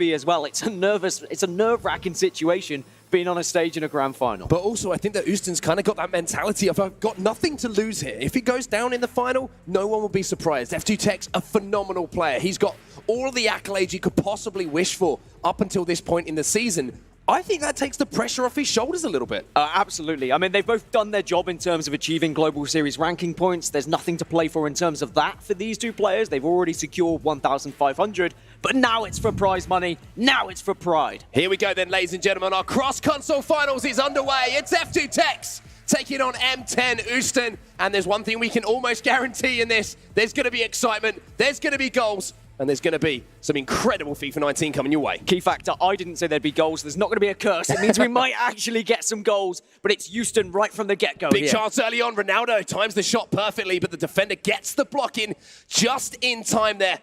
be as well. It's a nerve-wracking situation being on a stage in a grand final. But also, I think that 10ustun kind of got that mentality of, I've got nothing to lose here. If he goes down in the final, no one will be surprised. F2tekkz, a phenomenal player. He's got all of the accolades you could possibly wish for up until this point in the season. I think that takes the pressure off his shoulders a little bit. Absolutely. I mean, they've both done their job in terms of achieving Global Series ranking points. There's nothing to play for in terms of that for these two players. They've already secured 1,500, but now it's for prize money. Now it's for pride. Here we go then, ladies and gentlemen. Our cross-console finals is underway. It's F2tekkz taking on M10ustun. And there's one thing we can almost guarantee in this. There's going to be excitement. There's going to be goals. And there's going to be some incredible FIFA 19 coming your way. Key factor, I didn't say there'd be goals. There's not going to be a curse. It means we might actually get some goals, but it's 10ustun right from the get-go. Big chance early on. Ronaldo times the shot perfectly, but the defender gets the block in just in time there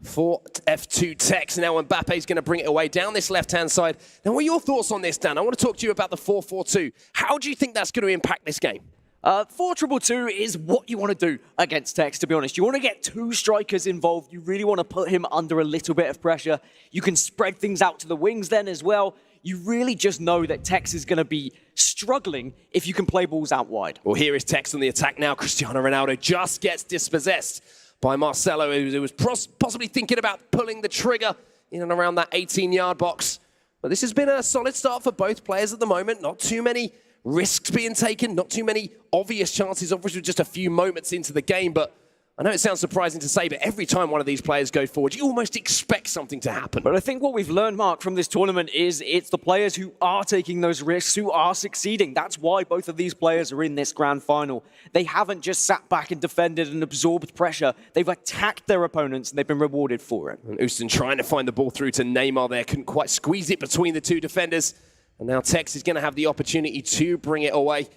for F2tekkz. Now Mbappe's going to bring it away down this left-hand side. Now, what are your thoughts on this, Dan? I want to talk to you about the 4-4-2. How do you think that's going to impact this game? 4-2-2 is what you want to do against tekkz, to be honest. You want to get two strikers involved. You really want to put him under a little bit of pressure. You can spread things out to the wings then as well. You really just know that tekkz is going to be struggling if you can play balls out wide. Well, here is tekkz on the attack now. Cristiano Ronaldo just gets dispossessed by Marcelo, who was possibly thinking about pulling the trigger in and around that 18-yard box. But this has been a solid start for both players at the moment. Not too many risks being taken, not too many obvious chances, obviously just a few moments into the game, but I know it sounds surprising to say, but every time one of these players go forward, you almost expect something to happen. But I think what we've learned, Mark, from this tournament is it's the players who are taking those risks, who are succeeding. That's why both of these players are in this grand final. They haven't just sat back and defended and absorbed pressure. They've attacked their opponents and they've been rewarded for it. And 10ustun trying to find the ball through to Neymar there, couldn't quite squeeze it between the two defenders. And now tekkz is going to have the opportunity to bring it away.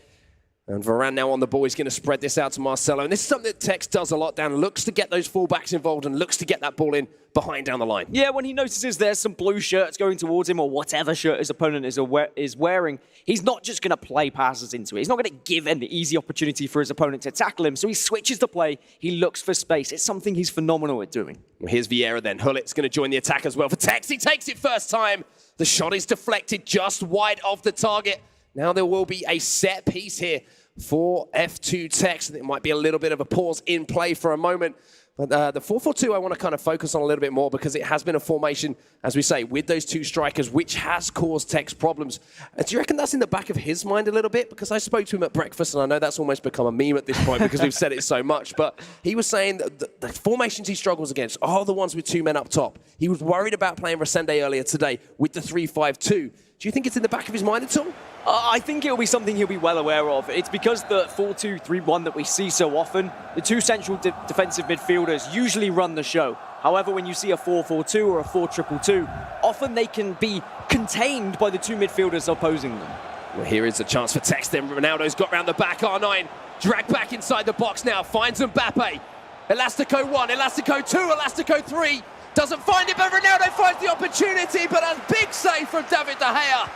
And Varane now on the ball. He's going to spread this out to Marcelo. And this is something that tekkz does a lot, Dan. Looks to get those fullbacks involved and looks to get that ball in behind down the line. Yeah, when he notices there's some blue shirts going towards him or whatever shirt his opponent is wearing, he's not just going to play passes into it. He's not going to give an easy opportunity for his opponent to tackle him. So he switches the play. He looks for space. It's something he's phenomenal at doing. Well, here's Vieira then. Hullit's going to join the attack as well for tekkz. He takes it first time. The shot is deflected just wide of the target. Now there will be a set piece here for F2tekkz. It might be a little bit of a pause in play for a moment. But the 4-4-2 I want to kind of focus on a little bit more because it has been a formation, as we say, with those two strikers, which has caused tekkz problems. Do you reckon that's in the back of his mind a little bit? Because I spoke to him at breakfast, and I know that's almost become a meme at this point because we've said it so much. But he was saying that the formations he struggles against are the ones with two men up top. He was worried about playing Resende earlier today with the 3-5-2. Do you think it's in the back of his mind at all? I think it'll be something he'll be well aware of. It's because the 4-2-3-1 that we see so often, the two central defensive midfielders usually run the show. However, when you see a 4-4-2 or a 4-2-2, often they can be contained by the two midfielders opposing them. Well, here is a chance for tekkz then. Ronaldo's got round the back. R9 dragged back inside the box now. Finds Mbappe. Elastico 1, Elastico 2, Elastico 3. Doesn't find it, but Ronaldo finds the opportunity. But a big save from David De Gea.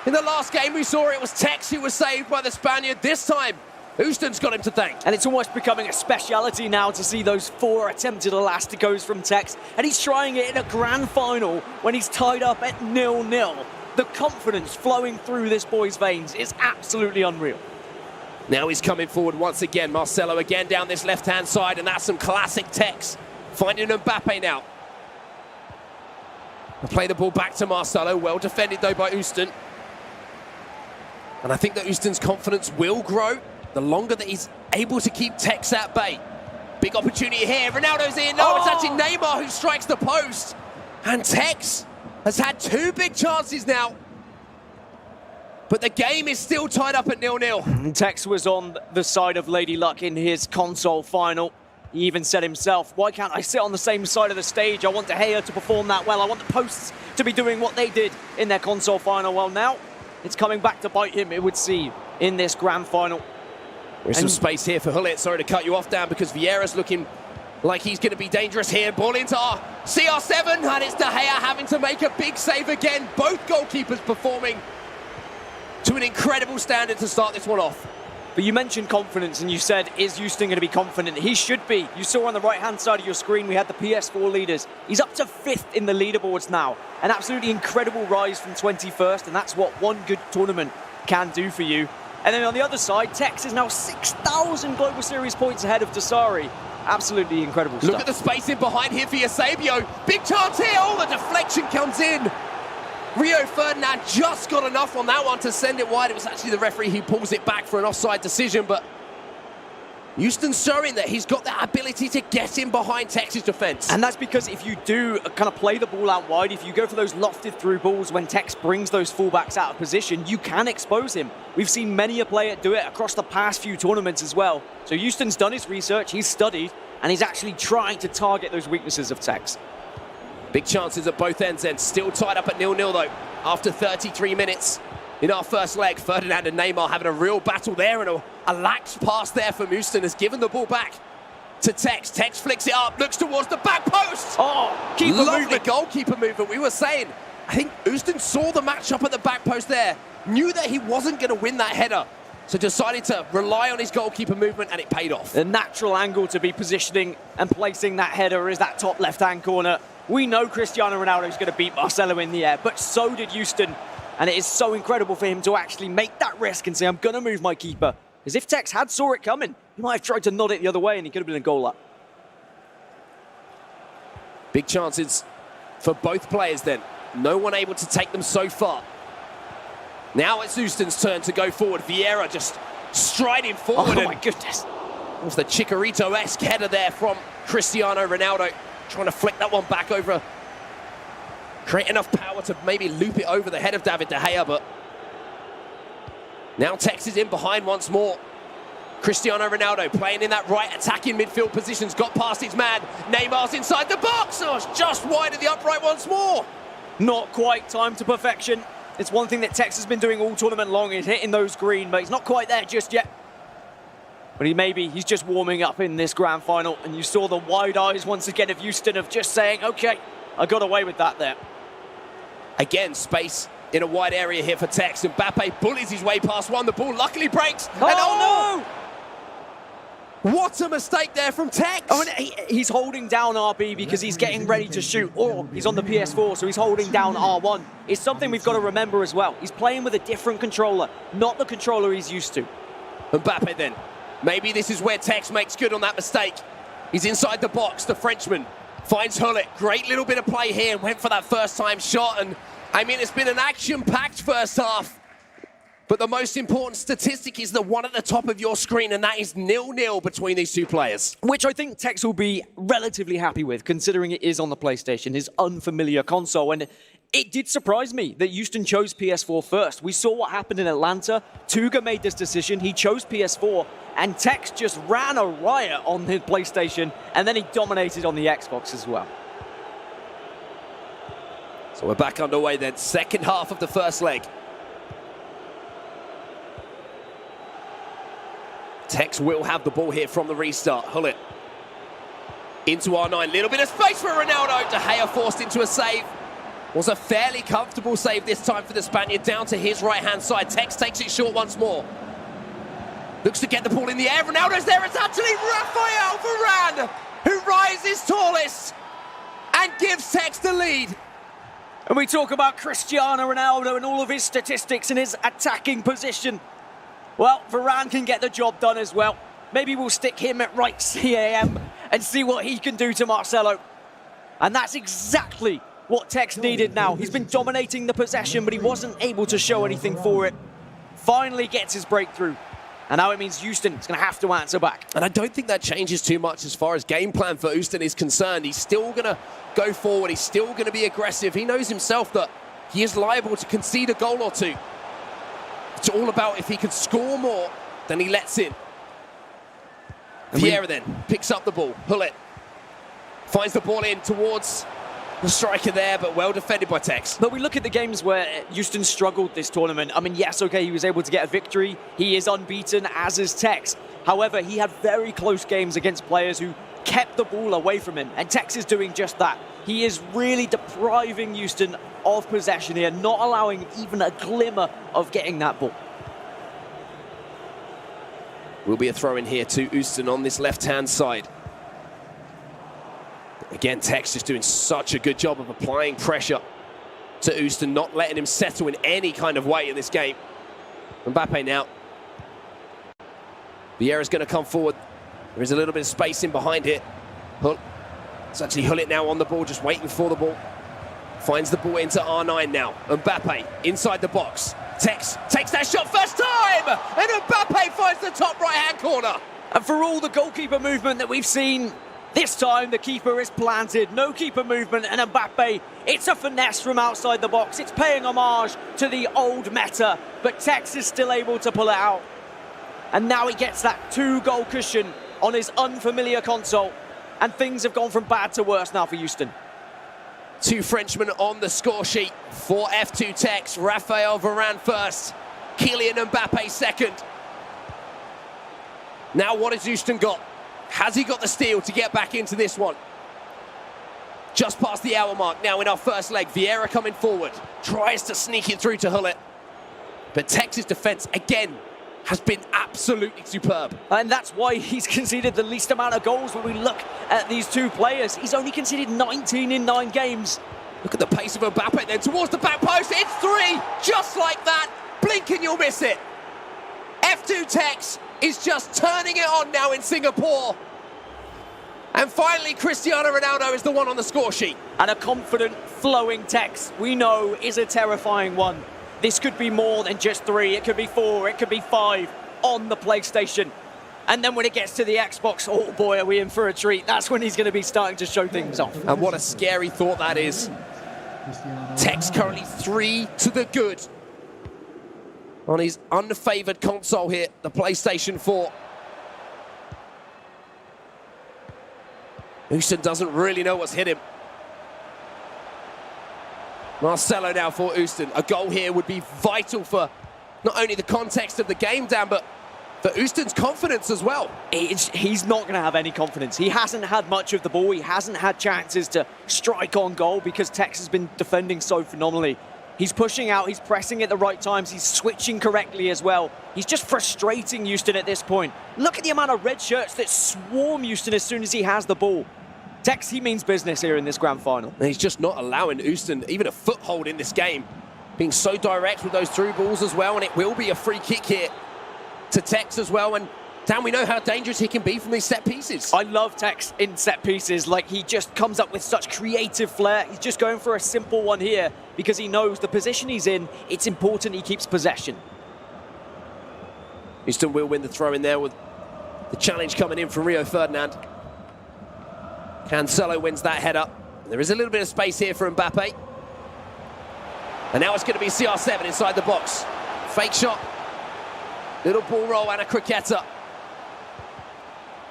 In the last game we saw it was tekkz who was saved by the Spaniard. This time, 10ustun's got him to thank. And it's almost becoming a speciality now to see those 4 attempted Elasticos from tekkz. And he's trying it in a grand final when he's tied up at 0-0. The confidence flowing through this boy's veins is absolutely unreal. Now he's coming forward once again. Marcelo again down this left-hand side, and that's some classic tekkz. Finding Mbappe now. They'll play the ball back to Marcelo. Well defended, though, by 10ustun. And I think that 10ustun's confidence will grow the longer that he's able to keep tekkz at bay. Big opportunity here. Ronaldo's in. No, it's actually Neymar who strikes the post. And tekkz has had 2 big chances now. But the game is still tied up at 0-0. tekkz was on the side of Lady Luck in his console final. He even said himself, why can't I sit on the same side of the stage? I want De Gea to perform that well. I want the posts to be doing what they did in their console final. Well, now it's coming back to bite him, it would seem, in this grand final. There's some space here for Hullit. Sorry to cut you off, Dan, because Vieira's looking like he's going to be dangerous here. Ball into our CR7, and it's De Gea having to make a big save again. Both goalkeepers performing to an incredible standard to start this one off. But you mentioned confidence, and you said, is Houston going to be confident? He should be. You saw on the right-hand side of your screen, we had the PS4 leaders. He's up to 5th in the leaderboards now. An absolutely incredible rise from 21st, and that's what one good tournament can do for you. And then on the other side, Tekkz is now 6,000 Global Series points ahead of Dasari. Absolutely incredible stuff. Look at the space in behind here for Eusebio. Big chance here. Oh, the deflection comes in. Rio Ferdinand just got enough on that one to send it wide. It was actually the referee who pulls it back for an offside decision, but Houston's showing that he's got that ability to get in behind Tekksz's defense. And that's because if you do kind of play the ball out wide, if you go for those lofted through balls when Tekkz brings those fullbacks out of position, you can expose him. We've seen many a player do it across the past few tournaments as well. So Houston's done his research, he's studied, and he's actually trying to target those weaknesses of Tekkz. Big chances at both ends then. Still tied up at 0-0 though, after 33 minutes in our first leg. Ferdinand and Neymar having a real battle there, and a lax pass there from Houston has given the ball back to Tekkz. Tekkz flicks it up, looks towards the back post. Oh, keeper Lovely movement. Goalkeeper movement. We were saying, I think Houston saw the matchup at the back post there, knew that he wasn't going to win that header, so decided to rely on his goalkeeper movement, and it paid off. The natural angle to be positioning and placing that header is that top left-hand corner. We know Cristiano Ronaldo is going to beat Marcelo in the air, but so did Houston. And it is so incredible for him to actually make that risk and say, I'm going to move my keeper. Because if Tekkz had saw it coming, he might have tried to nod it the other way and he could have been a goal up. Big chances for both players then. No one able to take them so far. Now it's Houston's turn to go forward. Vieira just striding forward. Oh my goodness. It was the Chicharito-esque header there from Cristiano Ronaldo. Trying to flick that one back over. Create enough power to maybe loop it over the head of David De Gea, but now Tekkz is in behind once more. Cristiano Ronaldo playing in that right attacking midfield positions, got past his man. Neymar's inside the box. Oh, it's just wide of the upright once more. Not quite time to perfection. It's one thing that Tekkz has been doing all tournament long, is hitting those green, but he's not quite there just yet. But he's just warming up in this grand final, and you saw the wide eyes once again of Houston of just saying, okay, I got away with that there. Again, space in a wide area here for Tekkz. Mbappe bullies his way past one. The ball luckily breaks. Oh, and oh no! What a mistake there from Tekkz. Oh, and he's holding down RB because he's getting ready to shoot, or he's on the PS4, so he's holding down R1. It's something we've got to remember as well. He's playing with a different controller, not the controller he's used to. Mbappe then. Maybe this is where Tekkz makes good on that mistake. He's inside the box, the Frenchman. Finds Hullet. Great little bit of play here and went for that first-time shot. And, I mean, it's been an action-packed first half. But the most important statistic is the one at the top of your screen, and that is 0-0 between these two players. Which I think Tekkz will be relatively happy with, considering it is on the PlayStation, his unfamiliar console. And it did surprise me that Houston chose PS4 first. We saw what happened in Atlanta. Tuga made this decision. He chose PS4, and Tekkz just ran a riot on his PlayStation, and then he dominated on the Xbox as well. So we're back underway then. Second half of the first leg. Tekkz will have the ball here from the restart. Hullet into R9. Little bit of space for Ronaldo. De Gea forced into a save. Was a fairly comfortable save this time for the Spaniard, down to his right-hand side. Tekkz takes it short once more. Looks to get the ball in the air. Ronaldo's there. It's actually Rafael Varane who rises tallest and gives Tekkz the lead. And we talk about Cristiano Ronaldo and all of his statistics and his attacking position. Well, Varane can get the job done as well. Maybe we'll stick him at right CAM and see what he can do to Marcelo. And that's exactly what Tekkz needed now. He's been dominating the possession, but he wasn't able to show anything for it. Finally gets his breakthrough. And now it means Houston is going to have to answer back. And I don't think that changes too much as far as game plan for Houston is concerned. He's still going to go forward. He's still going to be aggressive. He knows himself that he is liable to concede a goal or two. It's all about if he can score more than he lets in. Vieira then picks up the ball. Hullet finds the ball in towards the striker there, but well defended by Tekkz. But we look at the games where Houston struggled this tournament. I mean, yes, okay, he was able to get a victory. He is unbeaten, as is Tekkz. However, he had very close games against players who kept the ball away from him, and Tekkz is doing just that. He is really depriving Houston of possession here, not allowing even a glimmer of getting that ball. Will be a throw in here to 10ustun on this left-hand side. Again, Tekkz just doing such a good job of applying pressure to 10ustun, not letting him settle in any kind of way in this game. Mbappe now. Vieira's going to come forward. There is a little bit of space in behind it. Hull. It's actually Hullet now on the ball, just waiting for the ball. Finds the ball into R9 now. Mbappe inside the box. Tekkz takes that shot first time! And Mbappe finds the top right-hand corner. And for all the goalkeeper movement that we've seen, this time the keeper is planted. No keeper movement, and Mbappe, it's a finesse from outside the box. It's paying homage to the old meta, but Tekkz is still able to pull it out. And now he gets that 2-goal cushion on his unfamiliar console. And things have gone from bad to worse now for 10ustun. 2 Frenchmen on the score sheet for F2tekkz. Raphael Varane first, Kylian Mbappe second. Now what has 10ustun got? Has he got the steal to get back into this one? Just past the hour mark now in our first leg. Vieira coming forward, tries to sneak it through to Hullet. But Tekksz's defence, again, has been absolutely superb. And that's why he's conceded the least amount of goals when we look at these two players. He's only conceded 19 in 9 games. Look at the pace of Mbappe then towards the back post. It's 3, just like that. Blink and you'll miss it. F2tekkz is just turning it on now in Singapore. And finally, Cristiano Ronaldo is the one on the score sheet. And a confident, flowing Tekkz, we know, is a terrifying one. This could be more than just 3, it could be 4, it could be 5 on the PlayStation. And then when it gets to the Xbox, oh boy, are we in for a treat. That's when he's going to be starting to show things off. And what a scary thought that is. Tekkz currently 3 to the good on his unfavoured console here, the PlayStation 4. 10ustun doesn't really know what's hit him. Marcelo now for 10ustun. A goal here would be vital for not only the context of the game, Dan, but for 10ustun's confidence as well. He's not going to have any confidence. He hasn't had much of the ball. He hasn't had chances to strike on goal because Tekkz has been defending so phenomenally. He's pushing out, he's pressing at the right times, he's switching correctly as well. He's just frustrating 10ustun at this point. Look at the amount of red shirts that swarm 10ustun as soon as he has the ball. Tekkz, he means business here in this grand final. And he's just not allowing 10ustun even a foothold in this game. Being so direct with those through balls as well, and it will be a free kick here to Tekkz as well. And Dan, we know how dangerous he can be from these set pieces. I love Tekkz in set pieces. Like, he just comes up with such creative flair. He's just going for a simple one here because he knows the position he's in, it's important he keeps possession. 10ustun will win the throw in there with the challenge coming in from Rio Ferdinand. Cancelo wins that header. There is a little bit of space here for Mbappe. And now it's going to be CR7 inside the box. Fake shot. Little ball roll and a cricketa.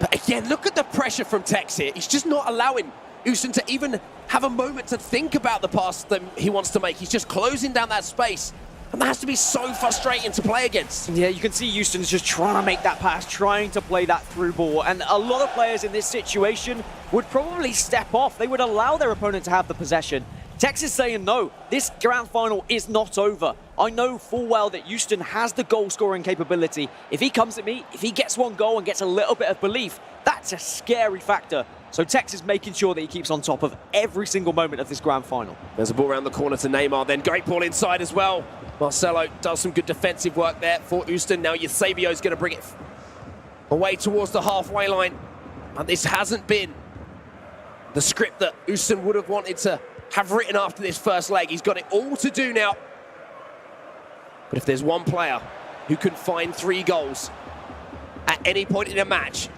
But again, look at the pressure from Tekkz here. He's just not allowing 10ustun to even have a moment to think about the pass that he wants to make. He's just closing down that space. And that has to be so frustrating to play against. Yeah, you can see 10ustun's just trying to make that pass, trying to play that through ball. And a lot of players in this situation would probably step off. They would allow their opponent to have the possession. Tekkz is saying, no, this grand final is not over. I know full well that 10ustun has the goal-scoring capability. If he comes at me, if he gets one goal and gets a little bit of belief, that's a scary factor. So Tekkz is making sure that he keeps on top of every single moment of this grand final. There's a ball around the corner to Neymar, then great ball inside as well. Marcelo does some good defensive work there for 10ustun. Now Eusebio's going to bring it away towards the halfway line. And this hasn't been the script that 10ustun would have wanted to have written after this first leg. He's got it all to do now. But if there's one player who can find 3 goals at any point in a match,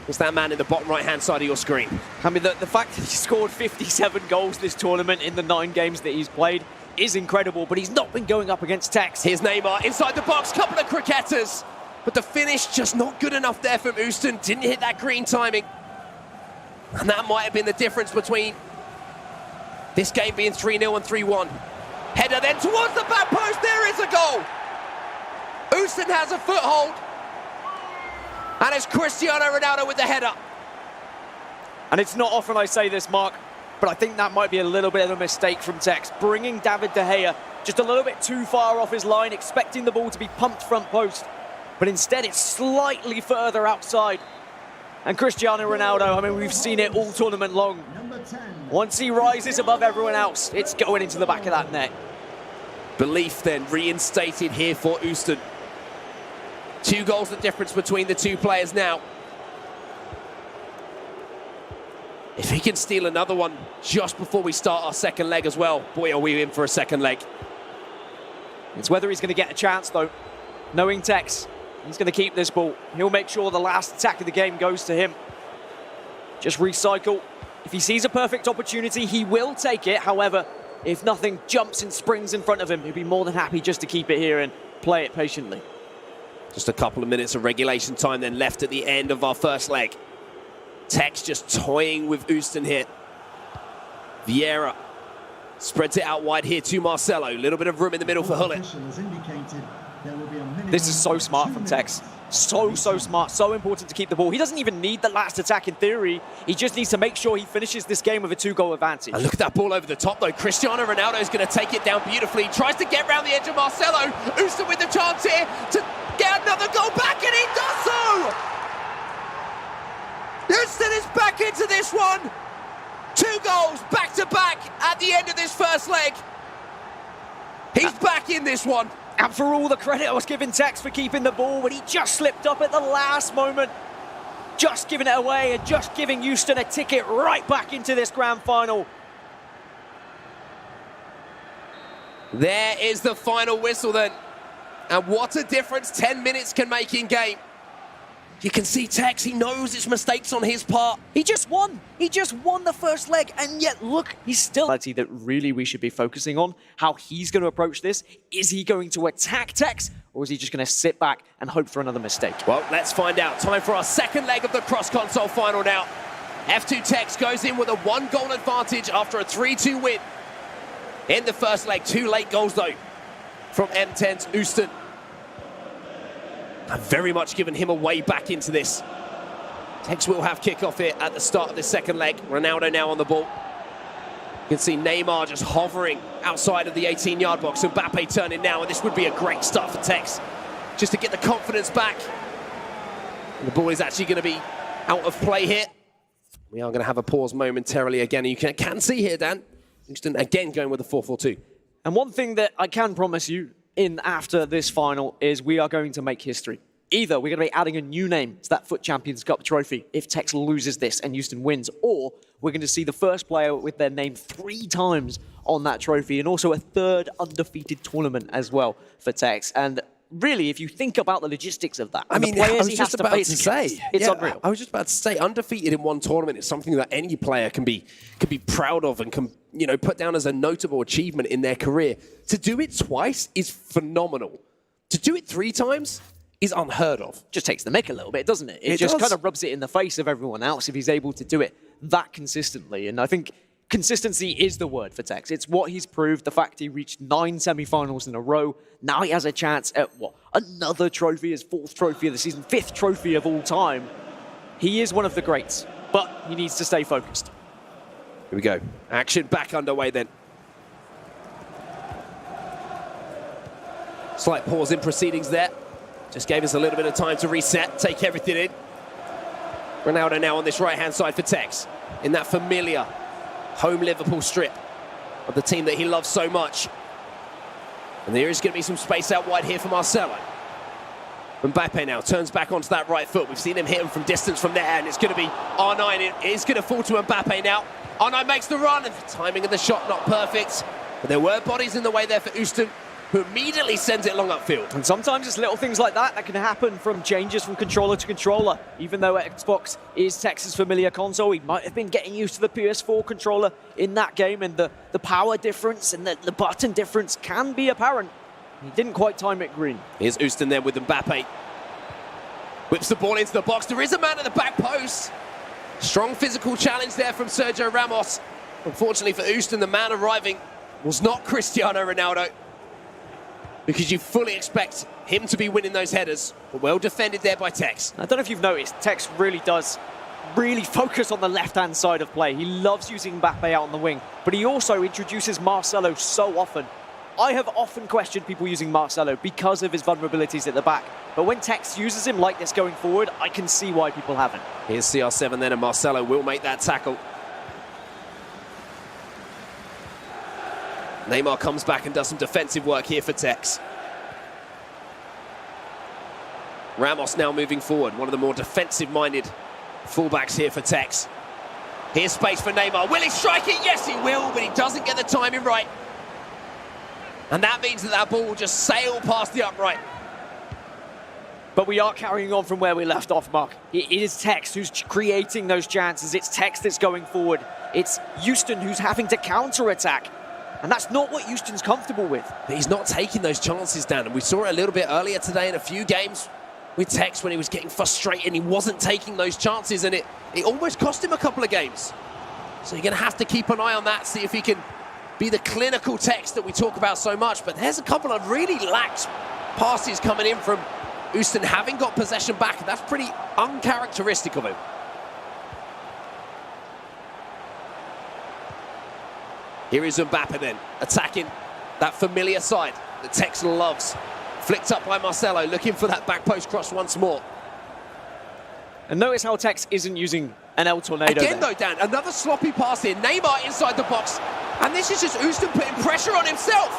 it's that man in the bottom right-hand side of your screen. I mean, the fact that he scored 57 goals this tournament in the 9 games that he's played is incredible, but he's not been going up against Tekkz. Here's Neymar inside the box, couple of cricketters, but the finish just not good enough there from 10ustun. Didn't hit that green timing. And that might have been the difference between this game being 3-0 and 3-1. Header then towards the back post, there is a goal! 10ustun has a foothold. And it's Cristiano Ronaldo with the header. And it's not often I say this, Mark, but I think that might be a little bit of a mistake from Tekkz, bringing David De Gea just a little bit too far off his line, expecting the ball to be pumped front post. but instead it's slightly further outside. And Cristiano Ronaldo, I mean, we've seen it all tournament long. Once he rises above everyone else, it's going into the back of that net. Belief then reinstated here for 10ustun. 2 goals the difference between the two players now. If he can steal another one just before we start our second leg as well, boy, are we in for a second leg. It's whether he's going to get a chance, though. Knowing Tekkz, he's going to keep this ball. He'll make sure the last attack of the game goes to him. Just recycle. If he sees a perfect opportunity, he will take it. However, if nothing jumps and springs in front of him, he'll be more than happy just to keep it here and play it patiently. Just a couple of minutes of regulation time then left at the end of our first leg. Tekkz just toying with 10ustun here. Vieira spreads it out wide here to Marcelo. A little bit of room in the middle for Hullet. This is so smart from Tekkz. So smart, so important to keep the ball. He doesn't even need the last attack in theory. He just needs to make sure he finishes this game with a 2-goal advantage. And look at that ball over the top though. Cristiano Ronaldo is going to take it down beautifully. He tries to get around the edge of Marcelo. 10ustun with the chance here to get another goal back, and he does so! 10ustun is back into this one. 2 goals back to back at the end of this first leg. He's back in this one. And for all the credit I was giving Tekkz for keeping the ball, when he just slipped up at the last moment, just giving it away and just giving 10ustun a ticket right back into this grand final. There is the final whistle then. And what a difference 10 minutes can make in game. You can see Tekkz, he knows it's mistakes on his part. He just won. He just won the first leg, and yet look, he's still... That really we should be focusing on, how he's going to approach this. Is he going to attack Tekkz, or is he just going to sit back and hope for another mistake? Well, let's find out. Time for our second leg of the cross-console final now. F2tekkz goes in with a 1-goal advantage after a 3-2 win. In the first leg, 2 late goals though from M10's 10ustun. I've very much given him a way back into this. Tekkz will have kickoff here at the start of this second leg. Ronaldo now on the ball. You can see Neymar just hovering outside of the 18-yard box. Mbappe turning now, and this would be a great start for Tekkz, just to get the confidence back. And the ball is actually going to be out of play here. We are going to have a pause momentarily again. You can see here, Dan, 10ustun again going with the 4-4-2. And one thing that I can promise you after this final is we are going to make history. Either we're going to be adding a new name to that FUT Champions Cup trophy if Tekkz loses this and 10ustun wins, or we're going to see the first player with their name 3 times on that trophy, and also a 3rd undefeated tournament as well for Tekkz. And really, if you think about the logistics of that, I mean, I was just about to say, it's unreal. I was just about to say, undefeated in one tournament is something that any player can be proud of and can, you know, put down as a notable achievement in their career. To do it twice is phenomenal. To do it 3 times is unheard of. Just takes the mick a little bit, doesn't it? It just kind of rubs it in the face of everyone else if he's able to do it that consistently. And I think consistency is the word for Tekkz. It's what he's proved. The fact he reached 9 semi-finals in a row. Now he has a chance at, what, another trophy, his 4th trophy of the season, 5th trophy of all time. He is one of the greats, but he needs to stay focused. Here we go. Action back underway then. Slight pause in proceedings there. Just gave us a little bit of time to reset, take everything in. Ronaldo now on this right-hand side for Tekkz, in that familiar home Liverpool strip of the team that he loves so much. And there is going to be some space out wide here for Marcelo. Mbappe now turns back onto that right foot. We've seen him hit him from distance from there, and it's going to be R9. It is going to fall to Mbappe now. R9 makes the run, and the timing of the shot not perfect. But there were bodies in the way there for 10ustun, who immediately sends it long upfield. And sometimes it's little things like that can happen from changes from controller to controller. Even though Xbox is Tekkz's familiar console, he might have been getting used to the PS4 controller in that game, and the power difference and the button difference can be apparent. He didn't quite time it green. Here's 10ustun there with Mbappe. Whips the ball into the box. There is a man at the back post. Strong physical challenge there from Sergio Ramos. Unfortunately for 10ustun, the man arriving was not Cristiano Ronaldo, because you fully expect him to be winning those headers. But well defended there by Tekkz. I don't know if you've noticed, Tekkz really does focus on the left-hand side of play. He loves using Mbappe out on the wing, but he also introduces Marcelo so often. I have often questioned people using Marcelo because of his vulnerabilities at the back. But when Tekkz uses him like this going forward, I can see why people haven't. Here's CR7 then, and Marcelo will make that tackle. Neymar comes back and does some defensive work here for Tekkz. Ramos now moving forward, one of the more defensive-minded fullbacks here for Tekkz. Here's space for Neymar. Will he strike it? Yes, he will, but he doesn't get the timing right. And that means that ball will just sail past the upright. But we are carrying on from where we left off, Mark. It is Tekkz who's creating those chances. It's Tekkz that's going forward. It's 10ustun who's having to counter-attack. And that's not what 10ustun's comfortable with. But he's not taking those chances, Dan. And we saw it a little bit earlier today in a few games with Tekkz when he was getting frustrated and he wasn't taking those chances, and it almost cost him a couple of games. So you're going to have to keep an eye on that, see if he can be the clinical Tekkz that we talk about so much. But there's a couple of really lax passes coming in from 10ustun, having got possession back, and that's pretty uncharacteristic of him. Here is Mbappe then, attacking that familiar side that Tekkz loves. Flicked up by Marcelo, looking for that back post cross once more. And notice how Tekkz isn't using an El Tornado again though, Dan, another sloppy pass here. Neymar inside the box. And this is just 10ustun putting pressure on himself.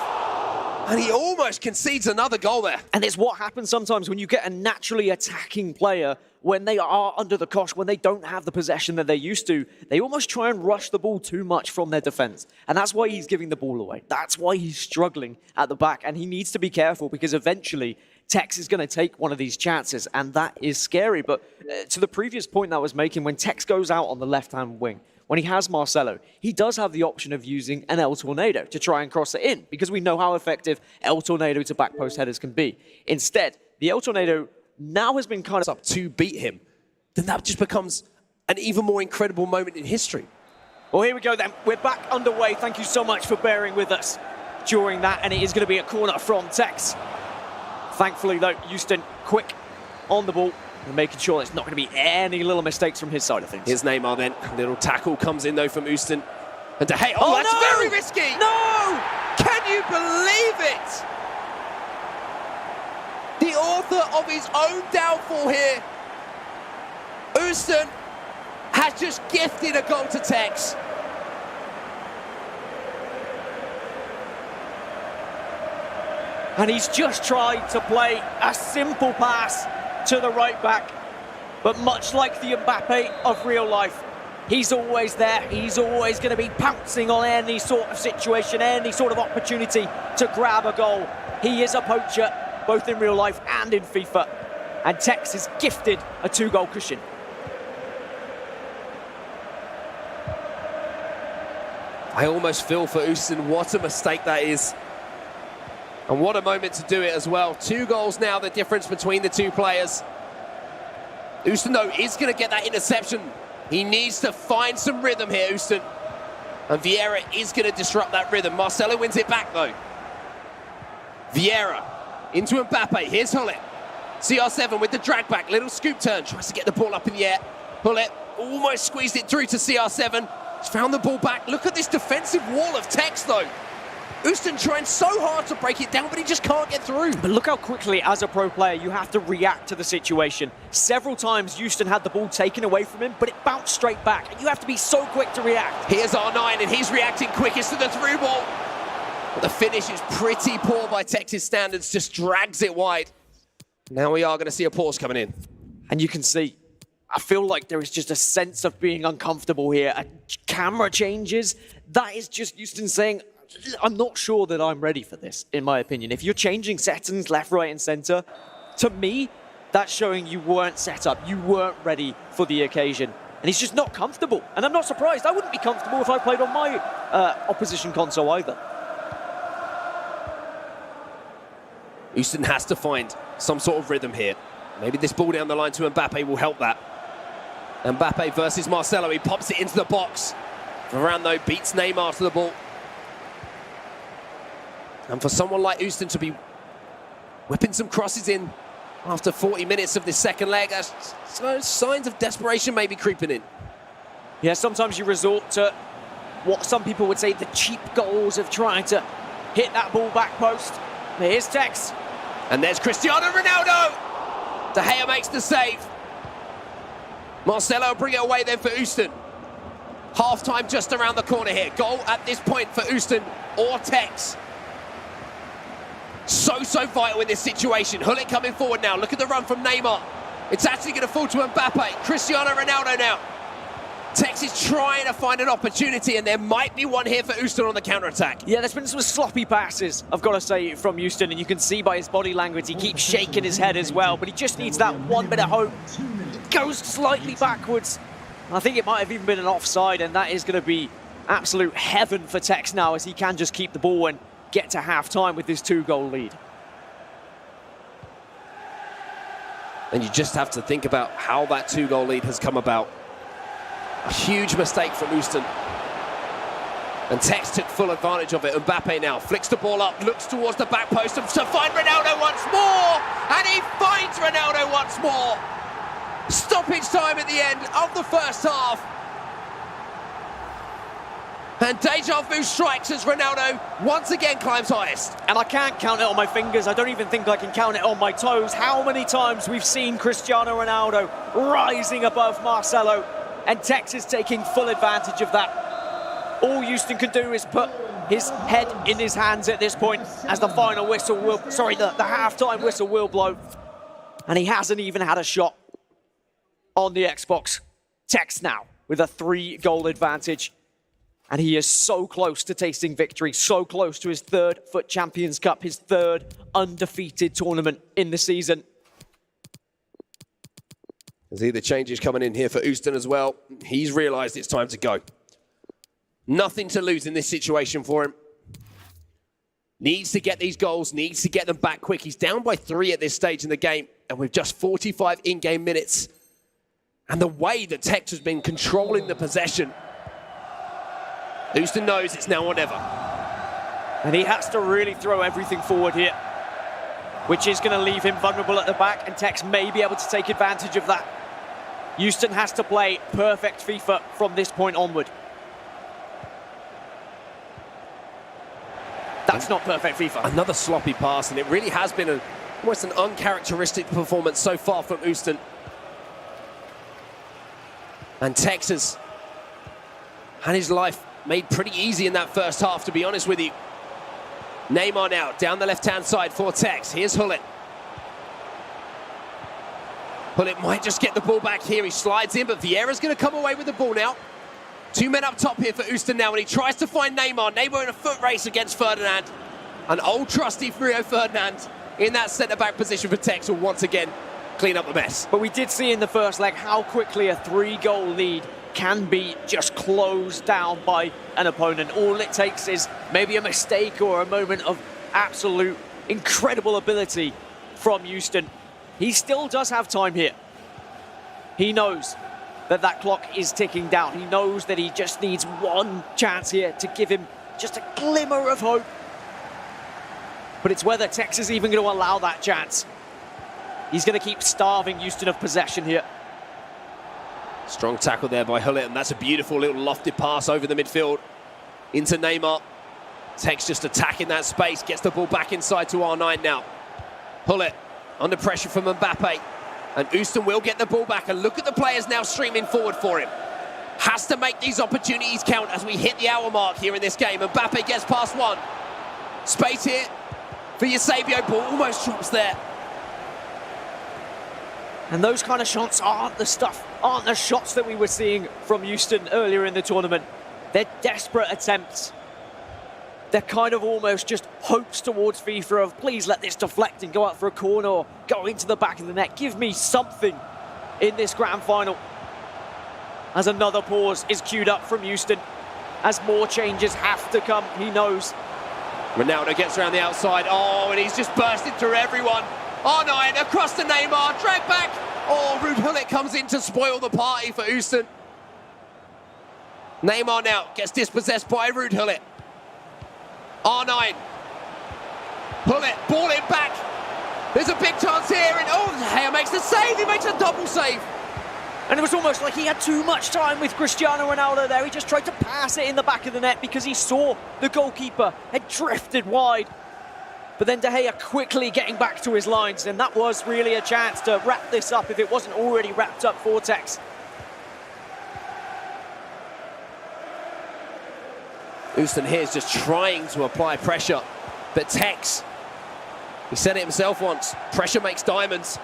And he almost concedes another goal there. And it's what happens sometimes when you get a naturally attacking player, when they are under the cosh, when they don't have the possession that they're used to, they almost try and rush the ball too much from their defense. And that's why he's giving the ball away. That's why he's struggling at the back. And he needs to be careful because eventually Tekkz is going to take one of these chances, and that is scary. But to the previous point that I was making, when Tekkz goes out on the left-hand wing, when he has Marcelo, he does have the option of using an El Tornado to try and cross it in, because we know how effective El Tornado to back post headers can be. Instead, the El Tornado now has been kind of up to beat him. Then that just becomes an even more incredible moment in history. Well, here we go then. We're back underway. Thank you so much for bearing with us during that, and it is going to be a corner from Tekkz. Thankfully, though, 10ustun quick on the ball and making sure there's not going to be any little mistakes from his side of things. Here's Neymar then. Little tackle comes in, though, from 10ustun. And De Gea, that's no! very risky! No! Can you believe it? The author of his own downfall here. 10ustun has just gifted a goal to Tekkz. And he's just tried to play a simple pass to the right back. But much like the Mbappe of real life, he's always there. He's always going to be pouncing on any sort of situation, any sort of opportunity to grab a goal. He is a poacher, both in real life and in FIFA. And Tekkz is gifted a 2-goal cushion. I almost feel for 10ustun. What a mistake that is. And what a moment to do it as well. 2 goals now, the difference between the two players. 10ustun, though, is going to get that interception. He needs to find some rhythm here, 10ustun. And Vieira is going to disrupt that rhythm. Marcelo wins it back, though. Vieira into Mbappe. Here's Hullet. CR7 with the drag back. Little scoop turn. Tries to get the ball up in the air. Hullet almost squeezed it through to CR7. He's found the ball back. Look at this defensive wall of Tekkz, though. 10ustun trying so hard to break it down, but he just can't get through. But look how quickly, as a pro player, you have to react to the situation. Several times, 10ustun had the ball taken away from him, but it bounced straight back, and you have to be so quick to react. Here's R9, and he's reacting quickest to the through ball. But the finish is pretty poor by Tekkz's standards, just drags it wide. Now we are going to see a pause coming in. And you can see, I feel like there is just a sense of being uncomfortable here. Camera changes, that is just 10ustun saying, I'm not sure that I'm ready for this, in my opinion. If you're changing settings left, right, and center, to me, that's showing you weren't set up. You weren't ready for the occasion. And he's just not comfortable. And I'm not surprised. I wouldn't be comfortable if I played on my opposition console either. 10ustun has to find some sort of rhythm here. Maybe this ball down the line to Mbappe will help that. Mbappe versus Marcelo. He pops it into the box. Varane, though, beats Neymar to the ball. And for someone like 10ustun to be whipping some crosses in after 40 minutes of this second leg, signs of desperation maybe creeping in. Yeah, sometimes you resort to what some people would say the cheap goals of trying to hit that ball back post. Here's Tekkz. And there's Cristiano Ronaldo. De Gea makes the save. Marcelo bring it away then for 10ustun. Half-time just around the corner here. Goal at this point for 10ustun or Tekkz. So vital in this situation. Hullet coming forward now. Look at the run from Neymar. It's actually going to fall to Mbappe. Cristiano Ronaldo now. Tekkz is trying to find an opportunity, and there might be one here for 10ustun on the counter-attack. Yeah, there's been some sloppy passes, I've got to say, from 10ustun, and you can see by his body language, he keeps shaking his head as well, but he just needs that one bit of hope. He goes slightly backwards. I think it might have even been an offside, and that is going to be absolute heaven for Tekkz now, as he can just keep the ball and get to half-time with this 2-goal lead. And you just have to think about how that 2-goal lead has come about. A huge mistake from 10ustun. And Tekkz took full advantage of it. Mbappe now flicks the ball up, looks towards the back post to find Ronaldo once more! And he finds Ronaldo once more! Stoppage time at the end of the first half. And deja vu strikes as Ronaldo once again climbs highest. And I can't count it on my fingers. I don't even think I can count it on my toes. How many times we've seen Cristiano Ronaldo rising above Marcelo, and Tekkz is taking full advantage of that. All 10ustun can do is put his head in his hands at this point as the final whistle will, the half-time whistle will blow. And he hasn't even had a shot on the Xbox. Tekkz now with a 3-goal advantage. And he is so close to tasting victory, so close to his 3rd FUT Champions Cup, his 3rd undefeated tournament in the season. There's either changes coming in here for 10ustun as well. He's realised it's time to go. Nothing to lose in this situation for him. Needs to get these goals, needs to get them back quick. He's down by 3 at this stage in the game, and with just 45 in-game minutes. And the way that Tekkz has been controlling the possession, 10ustun knows it's now or never. And he has to really throw everything forward here, which is going to leave him vulnerable at the back, and Tekkz may be able to take advantage of that. 10ustun has to play perfect FIFA from this point onward. That's not perfect FIFA. Another sloppy pass, and it really has been almost an uncharacteristic performance so far from 10ustun. And Tekkz has had his life made pretty easy in that first half, to be honest with you. Neymar now, down the left-hand side for Tekkz. Here's Hullet. Hullet might just get the ball back here. He slides in, but Vieira's going to come away with the ball now. 2 men up top here for 10ustun now, and he tries to find Neymar. Neymar in a foot race against Ferdinand. An old trusty Rio Ferdinand in that centre-back position for Tekkz will once again clean up the mess. But we did see in the first leg how quickly a 3-goal lead can be just closed down by an opponent. All it takes is maybe a mistake or a moment of absolute incredible ability from 10ustun. He still does have time here. He knows that that clock is ticking down. He knows that he just needs one chance here to give him just a glimmer of hope. But it's whether Tekkz is even going to allow that chance. He's going to keep starving 10ustun of possession here. Strong tackle there by Hullet, and that's a beautiful little lofted pass over the midfield into Neymar. Tekkz just attacking that space, gets the ball back inside to R9 now. Hullet under pressure from Mbappe, and 10ustun will get the ball back, and look at the players now streaming forward for him. Has to make these opportunities count as we hit the hour mark here in this game. Mbappe gets past one. Space here for Eusebio, ball almost drops there. And those kind of shots aren't the shots that we were seeing from 10ustun earlier in the tournament. They're desperate attempts. They're kind of almost just hopes towards FIFA of, please let this deflect and go out for a corner or go into the back of the net. Give me something in this grand final. As another pause is queued up from 10ustun, as more changes have to come, he knows. Ronaldo gets around the outside. Oh, and he's just bursting through everyone. R9 across to Neymar, drag back. Oh, Ruud Hullet comes in to spoil the party for 10ustun. Neymar now gets dispossessed by Ruud Hullet. R9. Hullet, ball it back. There's a big chance here, and oh, De Gea makes the save. He makes a double save. And it was almost like he had too much time with Cristiano Ronaldo there. He just tried to pass it in the back of the net because he saw the goalkeeper had drifted wide. But then De Gea quickly getting back to his lines, and that was really a chance to wrap this up if it wasn't already wrapped up for 10ustun. 10ustun here is just trying to apply pressure, but 10ustun, he said it himself once, pressure makes diamonds.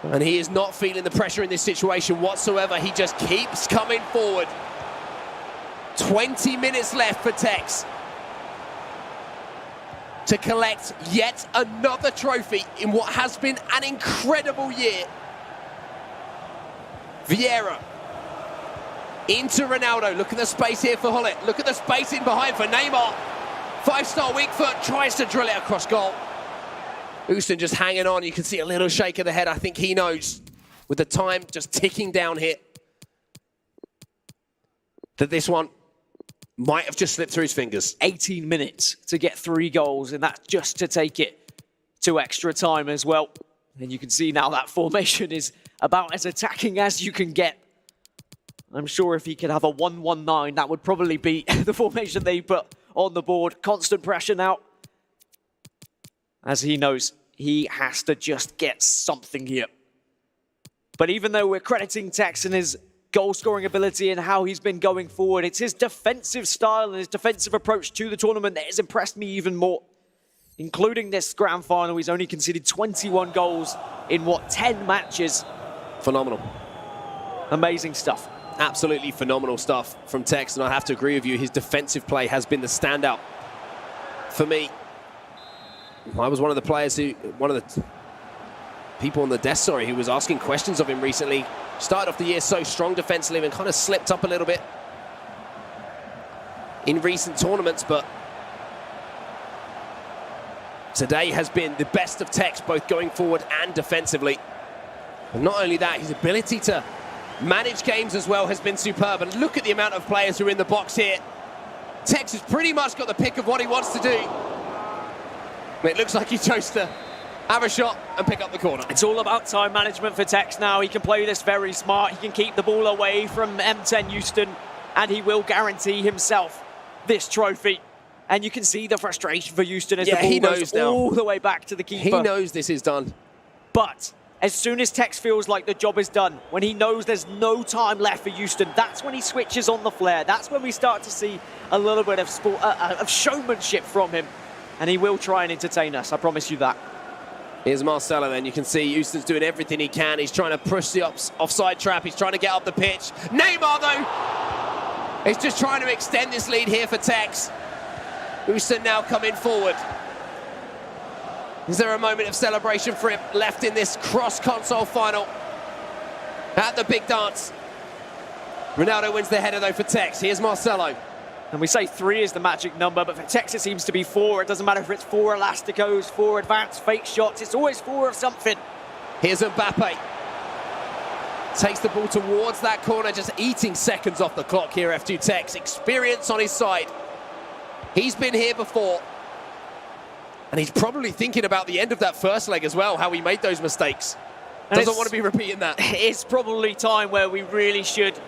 And he is not feeling the pressure in this situation whatsoever. He just keeps coming forward. 20 minutes left for 10ustun to collect yet another trophy in what has been an incredible year. Vieira into Ronaldo. Look at the space here for Hullet. Look at the space in behind for Neymar. Five-star weak foot, tries to drill it across goal. 10ustun just hanging on. You can see a little shake of the head. I think he knows, with the time just ticking down here, that this one might have just slipped through his fingers. 18 minutes to get 3 goals, and that's just to take it to extra time as well. And you can see now that formation is about as attacking as you can get. I'm sure if he could have a 1-1-9, that would probably be the formation they put on the board. Constant pressure now, as he knows he has to just get something here. But even though we're crediting 10ustun and his goal-scoring ability and how he's been going forward, it's his defensive style and his defensive approach to the tournament that has impressed me even more. Including this grand final, he's only conceded 21 goals in, 10 matches? Phenomenal. Amazing stuff. Absolutely phenomenal stuff from 10ustun, and I have to agree with you, his defensive play has been the standout for me. I was one of the players who, one of the people on the desk, who was asking questions of him recently. Started off the year so strong defensively and kind of slipped up a little bit in recent tournaments, but today has been the best of 10ustun, both going forward and defensively. And not only that, his ability to manage games as well has been superb. And look at the amount of players who are in the box here. 10ustun has pretty much got the pick of what he wants to do. It looks like he chose to have a shot and pick up the corner. It's all about time management for 10ustun now. He can play this very smart. He can keep the ball away from M10ustun, and he will guarantee himself this trophy. And you can see the frustration for 10ustun as the ball goes all the way back to the keeper. He knows this is done. But as soon as 10ustun feels like the job is done, when he knows there's no time left for 10ustun, that's when he switches on the flare. That's when we start to see a little bit of showmanship from him. And he will try and entertain us, I promise you that. Here's Marcelo then. You can see 10ustun's doing everything he can. He's trying to push the offside trap. He's trying to get up the pitch. Neymar, though, is just trying to extend this lead here for 10ustun. 10ustun now coming forward. Is there a moment of celebration for him left in this cross-console final? At the big dance. Ronaldo wins the header, though, for 10ustun. Here's Marcelo. And we say 3 is the magic number, but for 10ustun it seems to be 4. It doesn't matter if it's 4 elasticos, 4 advanced fake shots. It's always 4 of something. Here's Mbappe. Takes the ball towards that corner, just eating seconds off the clock here, F2tekkz. Experience on his side. He's been here before. And he's probably thinking about the end of that first leg as well, how he made those mistakes. Doesn't want to be repeating that. It's probably time where we really should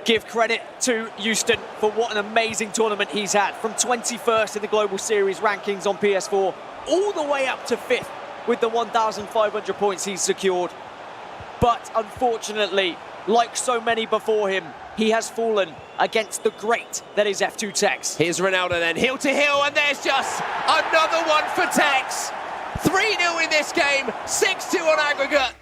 give credit to 10ustun for what an amazing tournament he's had. From 21st in the Global Series rankings on PS4, all the way up to 5th with the 1,500 points he's secured. But unfortunately, like so many before him, he has fallen against the great that is F2tekkz. Here's Ronaldo then, heel to heel, and there's just another one for 10ustun. 3-0 in this game, 6-2 on aggregate.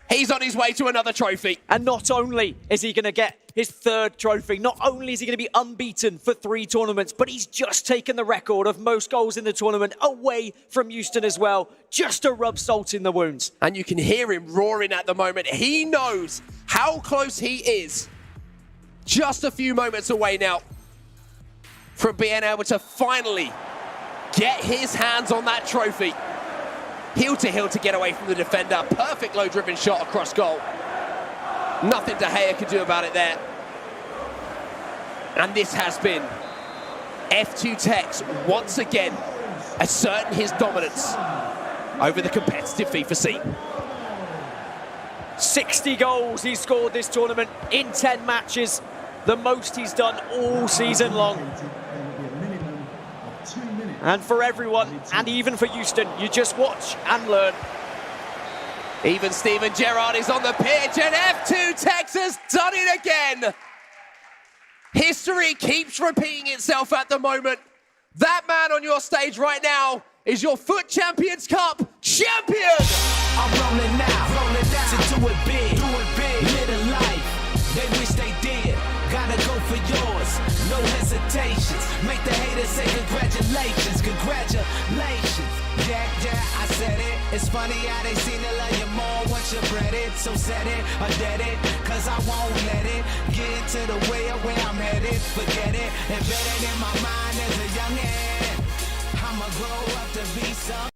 He's on his way to another trophy. And not only is he going to get his 3rd trophy, not only is he going to be unbeaten for 3 tournaments, but he's just taken the record of most goals in the tournament away from 10ustun as well, just to rub salt in the wounds. And you can hear him roaring at the moment. He knows how close he is. Just a few moments away now from being able to finally get his hands on that trophy. Heel to heel to get away from the defender. Perfect low-driven shot across goal. Nothing De Gea could do about it there. And this has been F2tekkz once again asserting his dominance over the competitive FIFA scene. 60 goals he scored this tournament in 10 matches, the most he's done all season long. And for everyone, and even for Houston, you just watch and learn. Even Steven Gerrard is on the pitch, and F2tekkz has done it again. History keeps repeating itself at the moment. That man on your stage right now is your Foot Champions Cup champion. I'm rolling now to do it big, live a life they wish they did. Gotta go for yours, no hesitations. Make the haters say congratulations, congratulations. Yeah, I said it. It's funny how they seem to love you more once you bred it. So set it or dead it, cause I won't let it get into the way of where I'm headed. Forget it, embedded in my mind as a youngin'. I'ma grow up to be some